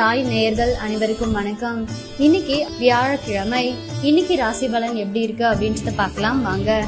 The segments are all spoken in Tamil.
சாய் நேயர்கள் அனைவருக்கும் வணக்கம். இன்னைக்கு வியாழக்கிழமை. இன்னைக்கு ராசி பலன் எப்படி இருக்கு அப்படின்றத பார்க்கலாம் வாங்க.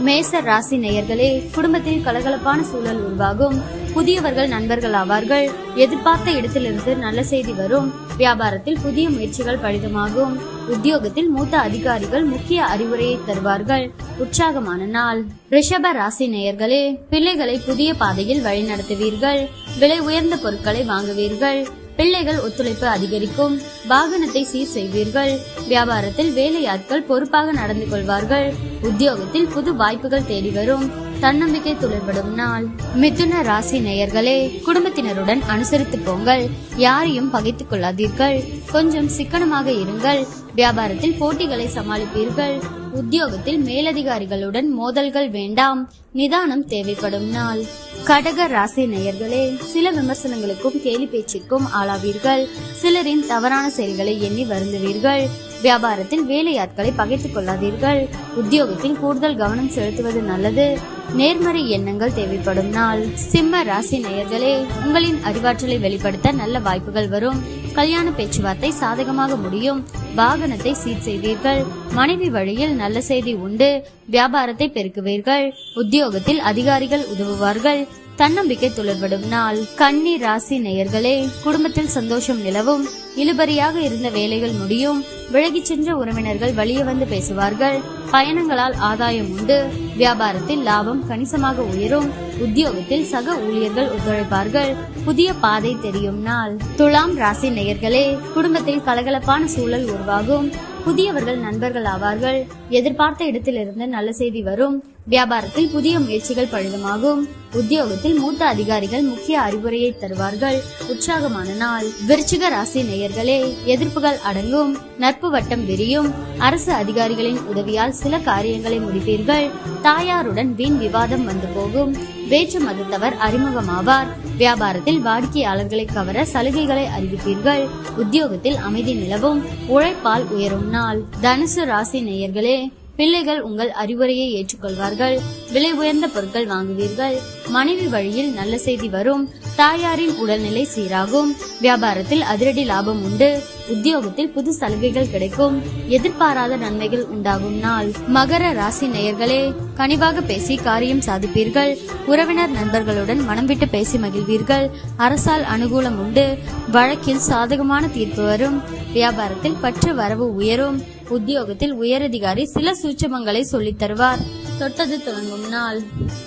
மேச ராசி நேயர்களே, குடும்பத்தில் கலகலப்பான சூழல் உருவாகும். புதியவர்கள் நண்பர்கள் ஆவார்கள். எதிர்பார்த்த இடத்திலிருந்து நல்ல செய்தி வரும். வியாபாரத்தில் புதிய முயற்சிகள் பலிதமாகும். உத்தியோகத்தில் மூத்த அதிகாரிகள் முக்கிய அறிவுரையை தருவார்கள். உற்சாகமான நாள். ரிஷப ராசி நேயர்களே, பிள்ளைகளை புதிய பாதையில் வழிநடத்துவீர்கள். விலை உயர்ந்த பொருட்களை வாங்குவீர்கள். பிள்ளைகள் ஒத்துழைப்பு அதிகரிக்கும். வாகனத்தை சீர் செய்வீர்கள். வியாபாரத்தில் வேலையாட்கள் பொறுப்பாக நடந்து கொள்வார்கள். உத்தியோகத்தில் புது வாய்ப்புகள் தேடி வரும். தன்னம்பிக்கை துளிர்படும் நாள். மிதுன ராசி நேயர்களே, குடும்பத்தினருடன் அனுசரித்து போங்கள். யாரையும் பகைத்துக் கொள்ளாதீர்கள். கொஞ்சம் சிக்கனமாக இருங்கள். வியாபாரத்தில் போட்டிகளை சமாளிப்பீர்கள். உத்தியோகத்தில் மேலதிகாரிகளுடன் மோதல்கள் வேண்டாம். நிதானம் தேவைப்படும் நாள். கடக ராசி நேயர்களே, சில விமர்சனங்களுக்கும் கேலி பேச்சிற்கும் ஆளாவீர்கள். சிலரின் தவறான செயல்களை எண்ணி வருந்துவீர்கள். வியாபாரத்தில் வேலையாட்களை பகைத்துக் கொள்ளாதீர்கள். உத்தியோகத்தில் கூடுதல் கவனம் செலுத்துவது நல்லது. நேர்மறை எண்ணங்கள் தேவைப்படும் நாள். சிம்ம ராசி நேயர்களே, உங்களின் அறிவாற்றலை வெளிப்படுத்த நல்ல வாய்ப்புகள் வரும். கல்யாண பேச்சுவார்த்தை சாதகமாக முடியும். வாகனத்தை சீர் செய்வீர்கள். மனைவி வழியில் நல்ல செய்தி உண்டு. வியாபாரத்தை பெருக்குவீர்கள். உத்தியோகத்தில் அதிகாரிகள் உதவுவார்கள். தன்னம்பிக்கை துளிர்படும் நாள். கன்னி ராசி நேயர்களே, குடும்பத்தில் சந்தோஷம் நிலவும். இழுபறியாக இருந்த வேலைகள் முடியும். விலகிச் சென்ற உறவினர்கள் வழியே வந்து பேசுவார்கள். பயணங்களால் ஆதாயம் உண்டு. வியாபாரத்தில் லாபம் கணிசமாக உயரும். உத்தியோகத்தில் சக ஊழியர்கள் ஒத்துழைப்பார்கள். புதிய பாதை தெரியும் நாள். துலாம் ராசி நேயர்களே, குடும்பத்தில் கலகலப்பான சூழல் உருவாகும். புதியவர்கள் நண்பர்கள் ஆவார்கள். எதிர்பார்த்த இடத்திலிருந்து நல்ல செய்தி வரும். வியாபாரத்தில் புதிய முயற்சிகள் பலிதமாகும். உத்தியோகத்தில் மூத்த அதிகாரிகள் முக்கிய அறிவுரையை தருவார்கள். உற்சாகமான நாள். விருச்சிக ராசி நேயர்களே, எதிர்ப்புகள் அடங்கும். நட்பு வட்டம் விரியும். அரசு அதிகாரிகளின் உதவியால் சில காரியங்களை முடிப்பீர்கள். தாயாருடன் வீண் விவாதம் வந்து போகும். வேற்று மதத்தவர் அறிமுகமாவார். வியாபாரத்தில் வாடிக்கையாளர்களை கவர சலுகைகளை அறிவிப்பீர்கள். உத்தியோகத்தில் அமைதி நிலவும். உழைப்பால் உயரும் நாள். தனுசு ராசி நேயர்களே, பிள்ளைகள் உங்கள் அறிவுரையை ஏற்றுக்கொள்வார்கள். விலை உயர்ந்த பொருட்கள் வாங்குவீர்கள். மனைவி வழியில் நல்ல செய்தி வரும். தாயாரின் உடல்நிலை சீராகும். வியாபாரத்தில் அதிரடி லாபம் உண்டு. உத்தியோகத்தில் புது சலுகைகள் கிடைக்கும். எதிர்பாராத நன்மைகள் உண்டாகும் நாள். மகர ராசி நேயர்களே, கனிவாக பேசி காரியம் சாதிப்பீர்கள். உறவினர் நண்பர்களுடன் மனம் விட்டு பேசி மகிழ்வீர்கள். அரசால் அனுகூலம் உண்டு. வழக்கில் சாதகமான தீர்ப்பு வரும். வியாபாரத்தில் பற்று வரவு உயரும். உத்தியோகத்தில் உயரதிகாரி சில சூட்சமங்களை சொல்லித் தருவார். தொட்டது தொடங்கும் நாள்.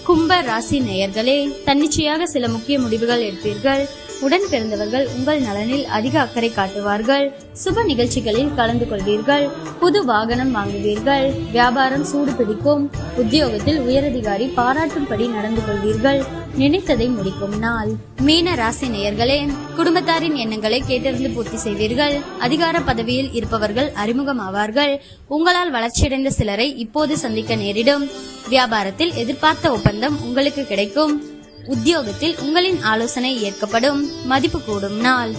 கும்ப ராசி நேயர்களே, தன்னிச்சையாக சில முக்கிய முடிவுகள் எடுப்பீர்கள். உடன் பிறந்தவர்கள் உங்கள் நலனில் அதிக அக்கறை காட்டுவார்கள். சுப நிகழ்ச்சிகளில் கலந்து கொள்வீர்கள். புது வாகனம் வாங்குவீர்கள். வியாபாரம் சூடு பிடிக்கும். உத்தியோகத்தில் உயரதிகாரி பாராட்டும்படி நடந்து கொள்வீர்கள். நினைத்ததை முடிக்கும் நாள். மீன ராசி நேயர்களே, குடும்பத்தாரின் எண்ணங்களை கேட்டறிந்து பூர்த்தி செய்வீர்கள். அதிகார பதவியில் இருப்பவர்கள் அறிமுகமாவார்கள். உங்களால் வளர்ச்சியடைந்த சிலரை இப்போது சந்திக்க நேரிடும். வியாபாரத்தில் எதிர்பார்த்த ஒப்பந்தம் உங்களுக்கு கிடைக்கும். உத்தியோகத்தில் உங்களின் ஆலோசனை ஏற்கப்படும். மதிப்பு கூடும் நாள்.